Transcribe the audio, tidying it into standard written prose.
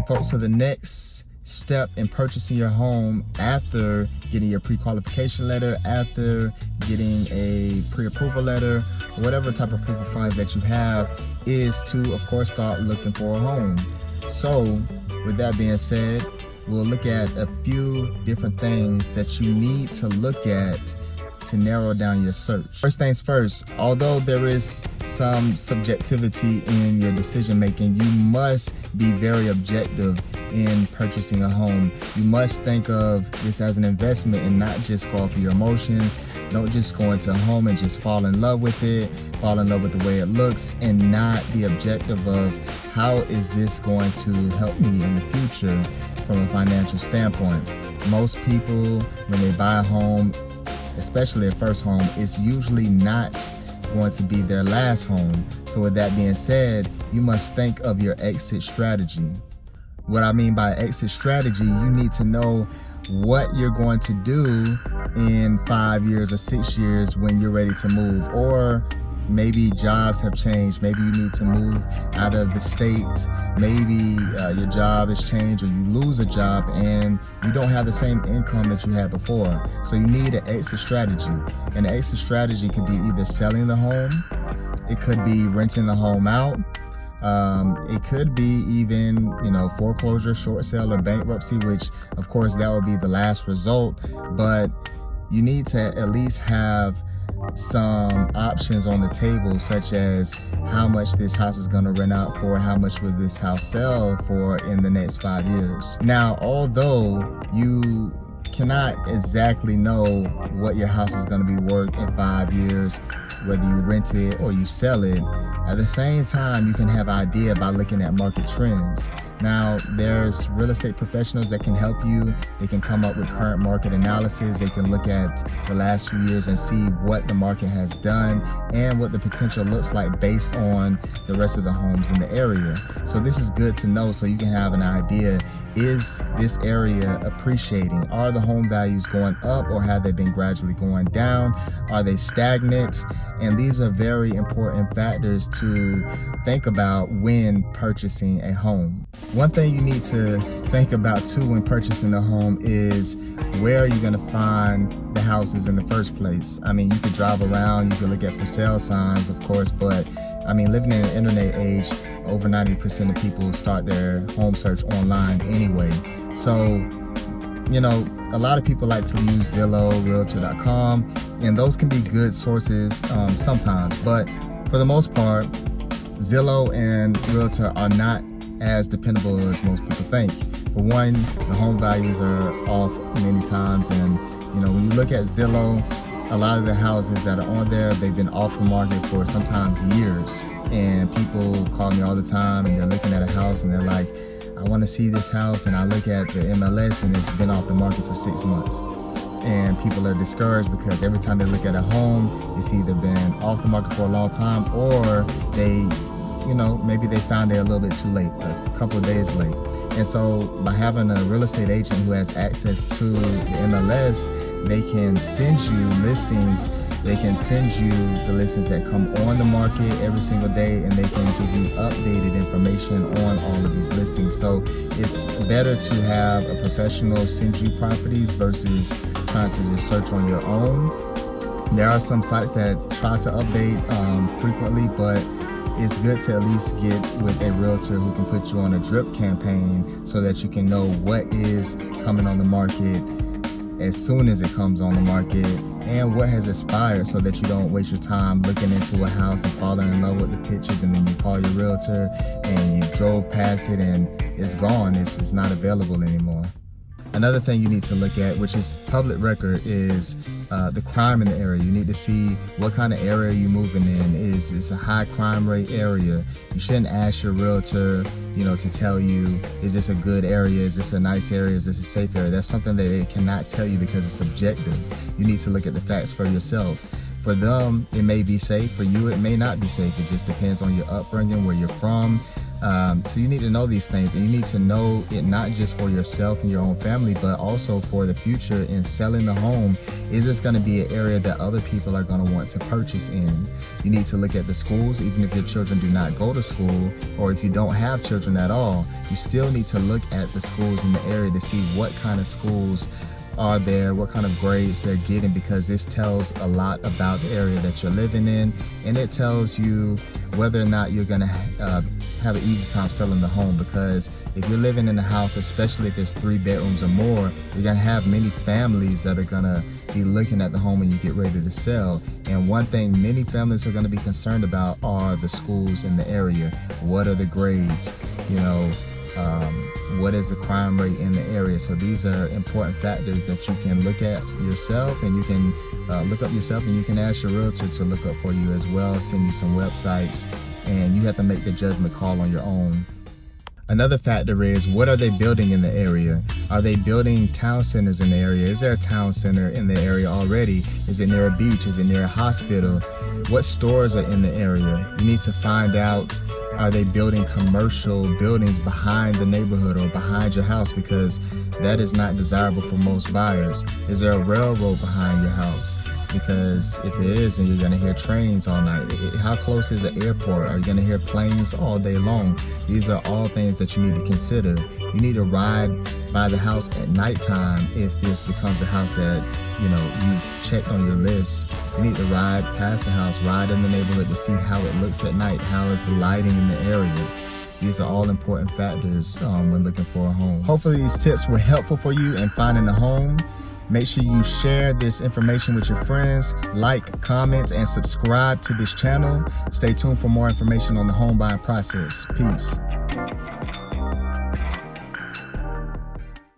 folks, so the next step in purchasing your home after getting your pre-qualification letter, after getting a pre-approval letter, whatever type of proof of funds that you have, is to, of course, start looking for a home. So with that being said, we'll look at a few different things that you need to look at to narrow down your search. First things first, although there is some subjectivity in your decision making, you must be very objective in purchasing a home. You must think of this as an investment and not just go off of your emotions. Don't just go into a home and just fall in love with it, fall in love with the way it looks, and not be objective of how is this going to help me in the future from a financial standpoint. Most people, when they buy a home, especially a first home, it's usually not going to be their last home. So with that being said, you must think of your exit strategy. What I mean by exit strategy, you need to know what you're going to do in 5 years or 6 years when you're ready to move, or maybe jobs have changed. Maybe you need to move out of the state. Maybe your job has changed, or you lose a job and you don't have the same income that you had before. So you need an exit strategy. And the exit strategy could be either selling the home, it could be renting the home out, it could be even, foreclosure, short sale, or bankruptcy, which of course that would be the last result. But you need to at least have some options on the table, such as how much this house is going to rent out for, how much will this house sell for in the next 5 years. Now, although you cannot exactly know what your house is going to be worth in 5 years, whether you rent it or you sell it, at the same time, you can have an idea by looking at market trends. Now, there's real estate professionals that can help you. They can come up with current market analysis. They can look at the last few years and see what the market has done and what the potential looks like based on the rest of the homes in the area. So this is good to know, so you can have an idea. Is this area appreciating? Are the home values going up, or have they been gradually going down? Are they stagnant? And these are very important factors to think about when purchasing a home. One thing you need to think about too when purchasing a home is, where are you going to find the houses in the first place? I mean, you could drive around, you could look at for sale signs, of course, but I mean, living in the internet age, over 90% of people start their home search online anyway. So, a lot of people like to use Zillow, Realtor.com, and those can be good sources sometimes. But for the most part, Zillow and Realtor are not as dependable as most people think. For one, the home values are off many times, and when you look at Zillow, a lot of the houses that are on there, they've been off the market for sometimes years. And people call me all the time and they're looking at a house and they're like, I want to see this house, and I look at the MLS and it's been off the market for 6 months. And people are discouraged because every time they look at a home, it's either been off the market for a long time, or they, maybe they found it a little bit too late, a couple of days late. And so by having a real estate agent who has access to the MLS, they can send you listings. They can send you the listings that come on the market every single day, and they can give you updated information on all of these listings. So it's better to have a professional send you properties versus trying to just search on your own. There are some sites that try to update frequently, but it's good to at least get with a realtor who can put you on a drip campaign so that you can know what is coming on the market as soon as it comes on the market, and what has expired, so that you don't waste your time looking into a house and falling in love with the pictures, and then you call your realtor and you drove past it and it's gone. It's not available anymore. Another thing you need to look at, which is public record, is the crime in the area. You need to see what kind of area you're moving in. Is it's a high crime rate area? You shouldn't ask your realtor, to tell you, is this a good area? Is this a nice area? Is this a safe area? That's something that they cannot tell you because it's subjective. You need to look at the facts for yourself. For them, it may be safe. For you, it may not be safe. It just depends on your upbringing, where you're from, So you need to know these things, and you need to know it not just for yourself and your own family, but also for the future in selling the home. Is this going to be an area that other people are going to want to purchase in? You need to look at the schools, even if your children do not go to school, or if you don't have children at all, you still need to look at the schools in the area to see what kind of schools are there, what kind of grades they're getting, because this tells a lot about the area that you're living in, and it tells you whether or not you're gonna have an easy time selling the home. Because if you're living in a house, especially if it's 3 bedrooms or more, you're gonna have many families that are gonna be looking at the home when you get ready to sell. And one thing many families are gonna be concerned about are the schools in the area. What are the grades? What is the crime rate in the area? So these are important factors that you can look at yourself, and you can look up yourself, and you can ask your realtor to look up for you as well, send you some websites, and you have to make the judgment call on your own. Another factor is, what are they building in the area? Are they building town centers in the area? Is there a town center in the area already? Is it near a beach? Is it near a hospital? What stores are in the area? You need to find out, are they building commercial buildings behind the neighborhood or behind your house? Because that is not desirable for most buyers. Is there a railroad behind your house? Because if it is, then you're gonna hear trains all night. How close is an airport? Are you gonna hear planes all day long? These are all things that you need to consider. You need to ride by the house at nighttime if this becomes a house that you checked on your list. You need to ride past the house, ride in the neighborhood to see how it looks at night. How is the lighting in the area? These are all important factors when looking for a home. Hopefully these tips were helpful for you in finding a home. Make sure you share this information with your friends, like, comment, and subscribe to this channel. Stay tuned for more information on the home buying process. Peace.